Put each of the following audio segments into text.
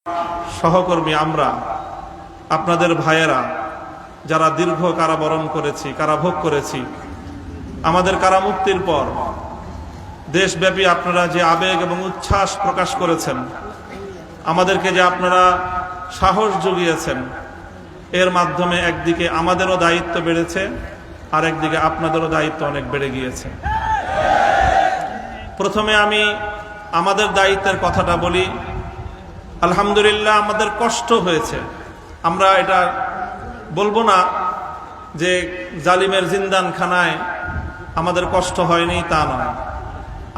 সহকর্মী আমরা আপনাদের ভাইয়েরা যারা দীর্ঘ কারাবরণ করেছি, কারাভোগ করেছি, আমাদের কারামুক্তির পর দেশব্যাপী আপনারা যে আবেগ এবং উচ্ছ্বাস প্রকাশ করেছেন, আমাদেরকে যে আপনারা সাহস জুগিয়েছেন, এর মাধ্যমে একদিকে আমাদেরও দায়িত্ব বেড়েছে, আর একদিকে আপনাদেরও দায়িত্ব অনেক বেড়ে গিয়েছে। প্রথমে আমি আমাদের দায়িত্বের কথাটা বলি। আলহামদুলিল্লাহ, আমাদের কষ্ট হয়েছে। আমরা এটা বলবো না যে জালিমের জিন্দানখানায় আমাদের কষ্ট হয়নি, তা নয়।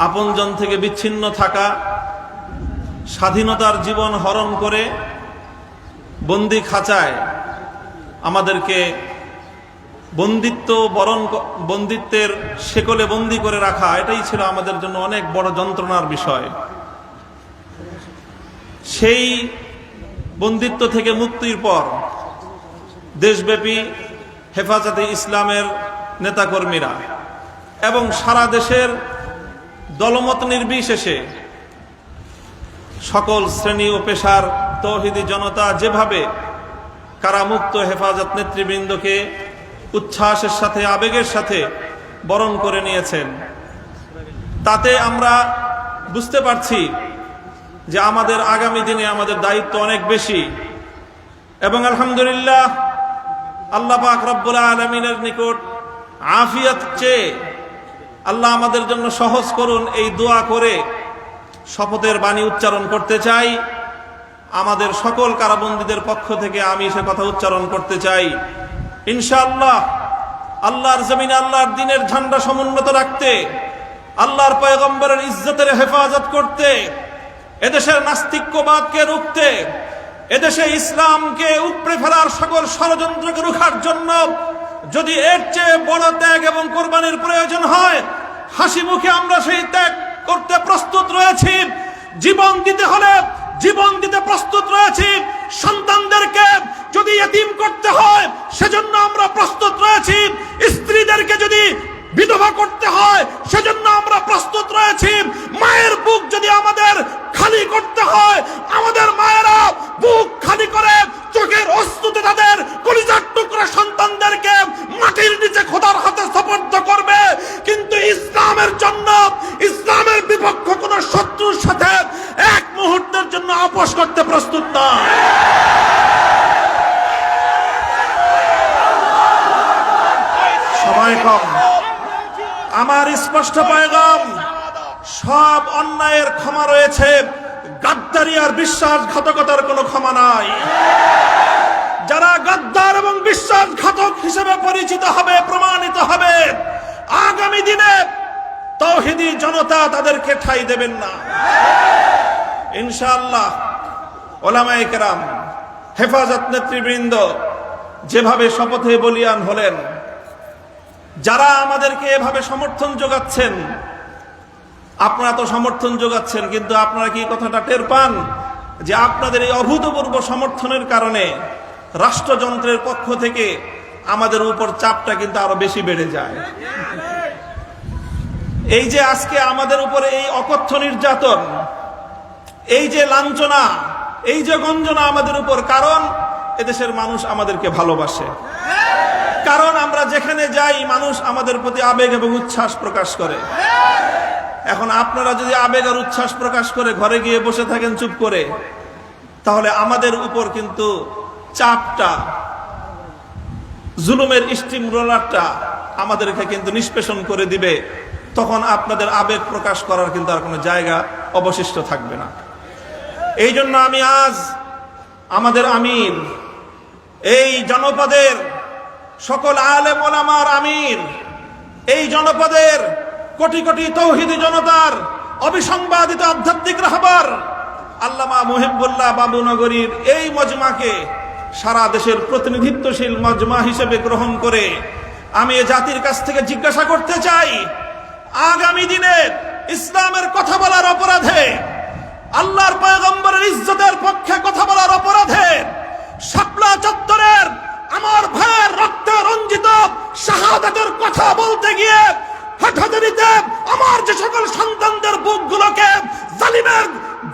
আপনজন থেকে বিচ্ছিন্ন থাকা, স্বাধীনতার জীবন হরণ করে বন্দি খাঁচায় আমাদেরকে বন্দিত্বের শেকলে বন্দি করে রাখা, এটাই ছিল আমাদের জন্য অনেক বড় যন্ত্রণার বিষয়। সেই বন্দিত্ব থেকে মুক্তির পর দেশব্যাপী হেফাজতে ইসলামের নেতাকর্মীরা এবং সারা দেশের দলমত নির্বিশেষে সকল শ্রেণী ও পেশার তৌহিদি জনতা যেভাবে কারামুক্ত হেফাজত নেতৃবৃন্দকে উচ্ছ্বাসের সাথে, আবেগের সাথে বরণ করে নিয়েছেন, তাতে আমরা বুঝতে পারছি যে আমাদের আগামী দিনে আমাদের দায়িত্ব অনেক বেশি। এবং আলহামদুলিল্লাহ, আল্লাহ পাক রব্বুল আলামিনের নিকট আফিয়াত চেয়ে আল্লাহ আমাদের জন্য সহজ করুন, এই দোয়া করে শপথের বাণী উচ্চারণ করতে চাই। আমাদের সকল কারাবন্দীদের পক্ষ থেকে আমি সে কথা উচ্চারণ করতে চাই। ইনশাআল্লাহ আল্লাহর জমিনে আল্লাহর দ্বীনের ঝান্ডা সমুন্নত রাখতে, আল্লাহর পয়গম্বরের ইজ্জতের হেফাজত করতে, এদেশের নাস্তিক্যবাদকে রুখতে, এদেশে ইসলামকে উপড়ে ফেলার সকল ষড়যন্ত্রকে রুখার জন্য যদি এর চেয়ে বড় ত্যাগ এবং কোরবানির প্রয়োজন হয়, হাসি মুখে আমরা সেই ত্যাগ করতে প্রস্তুত রয়েছি। জীবন দিতে হলে জীবন দিতে প্রস্তুত রয়েছি। সন্তানদেরকে যদি ইতিম করতে হয় সেজন্য আমরা প্রস্তুত রয়েছি। স্ত্রীদেরকে যদি বিধবা করতে হয় সেজন্য আমরা প্রস্তুত রয়েছি। মায়ের বুক যদি আমাদের খালি করতে হয়, আমাদের মায়েরা বুক খালি করে চোখের অশ্রুতে তাদের কলিজার টুকরা সন্তানদেরকে মাটির নিচে খোদার হাতে সুপর্দ করবে। কিন্তু ইসলামের জন্য, ইসলামের বিপক্ষ কোন শত্রুর সাথে এক মুহূর্তের জন্য আপোষ করতে প্রস্তুত নয়। সময় কম, আমার স্পষ্ট পয়গাম, সব অন্যায়ের ক্ষমা রয়েছে, গাদ্দারি আর বিশ্বাসঘাতকতার কোনো ক্ষমা নাই। যারা গাদ্দার এবং বিশ্বাসঘাতক হিসেবে পরিচিত হবে, প্রমাণিত হবে, আগামী দিনে তাওহীদি জনতা তাদেরকে ঠাঁই দেবেন না। ইনশাআল্লাহ ওলামায়ে কেরাম, হেফাজত নেতৃবৃন্দ যেভাবে শপথে বলিয়ান হলেন, যারা আমাদেরকে এভাবে সমর্থন যোগাচ্ছেন, আপনারা তো সমর্থন যোগাচ্ছেন, কিন্তু আপনারা কি কথাটা টের পান যে আপনাদের এই অভূতপূর্ব সমর্থনের কারণে রাষ্ট্রযন্ত্রের পক্ষ থেকে আমাদের উপর চাপটা কিন্তু আরো বেশি বেড়ে যায়। এই যে আজকে আমাদের উপরে এই অকথ্য নির্যাতন, এই যে লাঞ্ছনা, এই যে গঞ্জনা আমাদের উপর, কারণ এদেশের মানুষ আমাদেরকে ভালোবাসে, কারণ আমরা যেখানে যাই মানুষ আমাদের প্রতি আবেগ এবং উচ্ছ্বাস প্রকাশ করে। এখন আপনারা যদি আবেগ আর উচ্ছ্বাস প্রকাশ করে ঘরে গিয়ে বসে থাকেন চুপ করে, তাহলে আমাদের উপর কিন্তু চাপটা, জুলুমের স্টিম রোলারটা আমাদেরকে কিন্তু নিষ্পেষণ করে দিবে। তখন আপনাদের আবেগ প্রকাশ করার কিন্তু আর কোনো জায়গা অবশিষ্ট থাকবে না। এই জন্য আমি আজ আমাদের আমির, এই জনপদের সকল আলেম ওলামার আমির, এই জনপদের কোটি কোটি তৌহিদি জনতার অবিসংবাদিত আধ্যাত্মিক রাহবার আল্লামা মুহিবুল্লাহ বাবুনগরীর এই মজমাকে সারা দেশের প্রতিনিধিত্বশীল মজমা হিসেবে গ্রহণ করে আমি এ জাতির কাছ থেকে জিজ্ঞাসা করতে চাই, আগামী দিনে ইসলামের কথা বলার অপরাধে, আল্লাহর পয়গম্বরের ইজ্জতের পক্ষে কথা বলার অপরাধে শাপলা চত্বরের আমার ভাইয়ের রক্তে রঞ্জিত শাহাদাতের কথা বলতে গিয়ে হাটহাজারীতে আমার যে সকল সন্তানদের বুকগুলোকে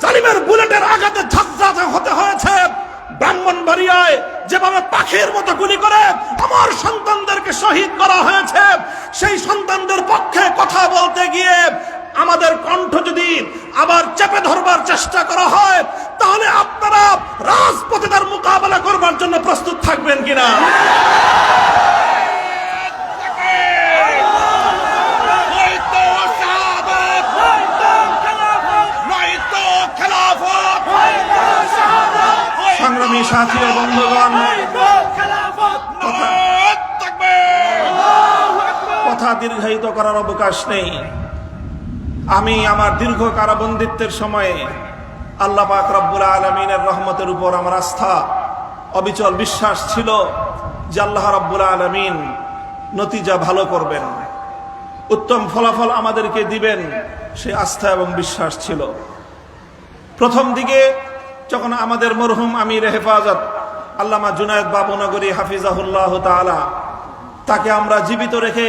জালিমের বুলেটের আঘাতে ঝাঁঝরা হতে হয় পাখির মতো গুলি করে আমার সন্তানদেরকে শহীদ করা হয়েছে। সেই সন্তানদের পক্ষে কথা বলতে গিয়ে আমাদের কণ্ঠ যদি আবার চেপে ধরবার চেষ্টা করা হয়, তাহলে আপনারা রাজপথে তার মোকাবেলা করবার জন্য প্রস্তুত থাকবেন কিনা? সংগ্রামী সাথী ও বন্ধুগণ, কথা দীর্ঘায়িত করার অবকাশ নেই। আমি আমার দীর্ঘ কারাবন্দিত্বের সময়ে আল্লাহ পাক রব্বুল আলামিনের রহমতের উপর আমার আস্থা, অবিচল বিশ্বাস ছিল যে আল্লাহ রব্বুল আলামিন নতিজা ভালো করবেন, উত্তম ফলাফল আমাদেরকে দিবেন, সে আস্থা এবং বিশ্বাস ছিল। প্রথম দিকে যখন আমাদের মরহুম আমির হেফাজত আল্লামা জুনায়েদ বাবুনগরী হাফিজাহুল্লাহ তাআলা, তাকে আমরা জীবিত রেখে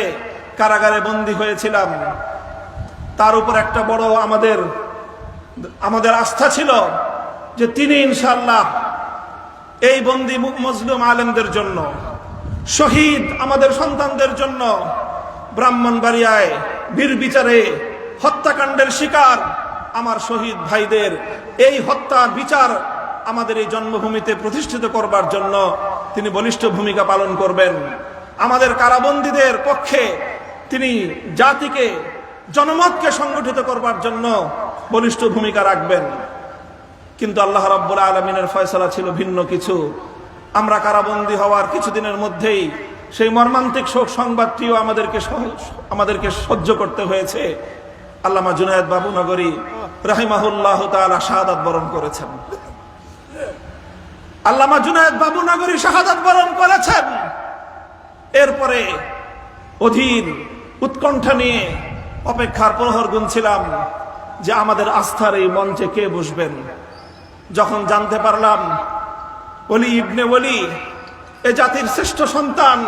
কারাগারে বন্দী হয়েছিলাম, তার উপর একটা বড় আমাদের আস্থা ছিল যে তিনি ইনশাআল্লাহ এই বন্দী মজলুম আলেমদের জন্য, শহীদ আমাদের সন্তানদের জন্য, ব্রাহ্মণবাড়িয়ায় বীর বিচারে হত্যাকাণ্ডের শিকার আমার শহীদ ভাইদের এই হত্যা বিচার আমাদের এই জন্মভূমিতে প্রতিষ্ঠিত করবার জন্য তিনি বলিষ্ঠ ভূমিকা পালন করবেন। আমাদের কারাবন্দীদের পক্ষে তিনি জাতিকে, জনমতকে সংগঠিত করবার জন্য বলিষ্ঠ ভূমিকা রাখবেন। কিন্তু আল্লাহ রাব্বুল আলামিনের ফয়সালা ছিল ভিন্ন কিছু। আমরা কারাবন্দী হওয়ার কিছুদিনের মধ্যেই সেই মর্মান্তিক শোক সংবাদটিও আমাদেরকে সহ্য করতে হয়েছে। আল্লামা জুনায়েদ বাবুনগরী রাহিমাহুল্লাহ তাআলা শাহাদাত বরণ করেছেন। আল্লামা জুনায়েদ বাবুনগরী শাহাদাত বরণ করেছেন। এরপরে অধীর উৎকণ্ঠা নিয়ে অপেক্ষার প্রহর গুনছিলাম যে আমাদের আস্থার এই মঞ্চে কে বসবেন। যখন জানতে পারলাম ওলি ইবনে ওলি, এ জাতির শ্রেষ্ঠ সন্তান,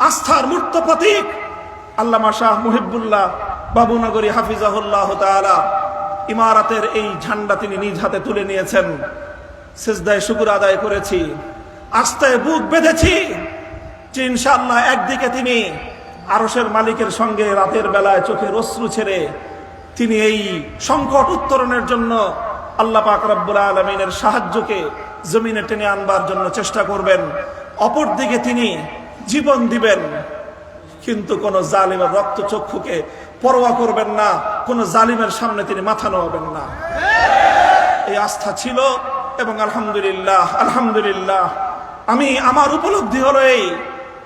আস্থার মূর্ত প্রতীক আল্লামা শাহ মুহিবুল্লাহ বাবুনগরী হাফিজাহুল্লাহ তাআলা, ইমারতের এই ঝান্ডা তিনি নিজ হাতে তুলে নিয়েছেন, সিজদায় শুকর আদায় করেছি, আস্থায় বুক বেঁধেছি যে ইনশাআল্লাহ একদিকে তিনি আরশের মালিকের সঙ্গে রাতের বেলায় চোখের অশ্রু ছেড়ে তিনি এই সংকট উত্তরণের জন্য আল্লাহ পাক রব্বুল আলামিনের সাহায্যকে জমিনে টেনে আনবার জন্য চেষ্টা করবেন। অপরদিকে তিনি জীবন দিবেন, কিন্তু কোন জালিমের রক্তচক্ষুকে পরোয়া করবেন না, কোন জালিমের সামনে তিনি মাথা নোয়াবেন না। এই আস্থা ছিল এবং আলহামদুলিল্লাহ আমি আমার উপলব্ধি হলো এই,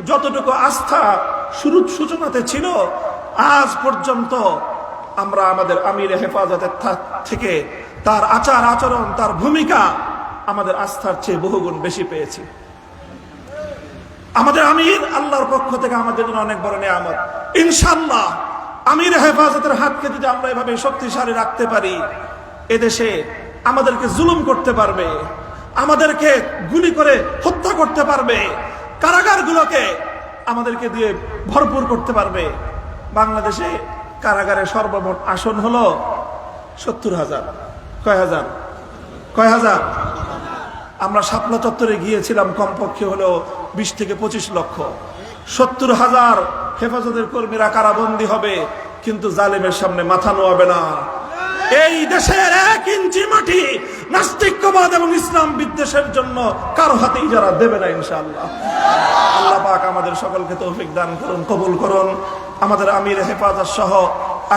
যতটুকু আস্থা শুরুর সূচনাতে ছিল আজ পর্যন্ত আমরা আমাদের আমির হেফাজতের থেকে তার আচার আচরণ, তার ভূমিকা আমাদের আস্থার চেয়ে বহুগুণ বেশি পেয়েছি। আমাদের আমির আল্লাহর পক্ষ থেকে আমাদের জন্য অনেক বড় নিয়ামত। ইনশাআল্লাহ আমির হেফাজতের হাতকে যদি আমরা এভাবে শক্তিশালী রাখতে পারি, এদেশে আমাদেরকে জুলুম করতে পারবে, আমাদেরকে গুলি করে হত্যা করতে পারবে, কারাগারগুলোকে আমাদেরকে দিয়ে ভরপুর করতে পারবে। বাংলাদেশে কারাগারে সর্বমোট আসন হলো ৭০,০০০। কয় হাজার? আমরা শাপলা চত্বরে গিয়েছিলাম, কমপক্ষে হলো ২০ থেকে ২৫ লক্ষ। ৭০,০০০ হেফাজতের কর্মীরা কারাবন্দী হবে, কিন্তু জালেমের সামনে মাথা নোয়াবে না। এই দেশের ১ ইঞ্চি মাটি নাস্তিক্যবাদ এবং ইসলাম বিদ্বেষের জন্য কারো হাতে ইজারা দেবে না ইনশাআল্লাহ। আল্লাহ পাক আমাদের সকলকে তৌফিক দান করুন, কবুল করুন। আমাদের আমির হেফাজত সহ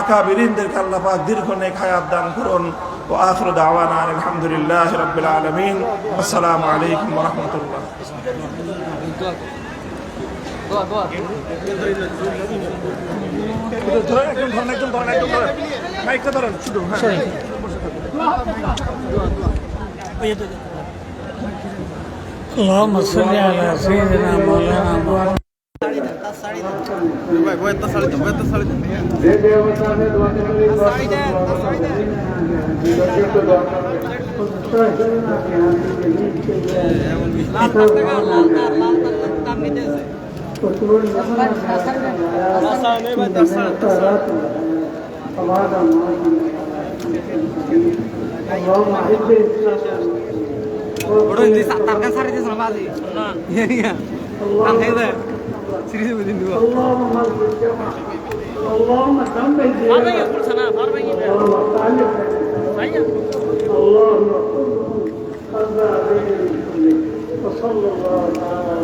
আকাবিরিনদেরকে আল্লাহ পাক দীর্ঘ নেক হায়াত দান করুন। ওয়া আখিরু দাওয়ানা আলহামদুলিল্লাহি রাব্বিল আলামিন। আসসালামু আলাইকুম ওয়া রাহমাতুল্লাহ। اللهم صل على سيدنا مولانا محمد اللهم ওটা হিন্দি তার গান সারি দিয়েছে না বাজি ইয়া কাম খাই দে সিরিজ বুঝিন দিব اللهم كمل فاربعين يقول سنة 40 اللهم صل على وصلى الله تعالى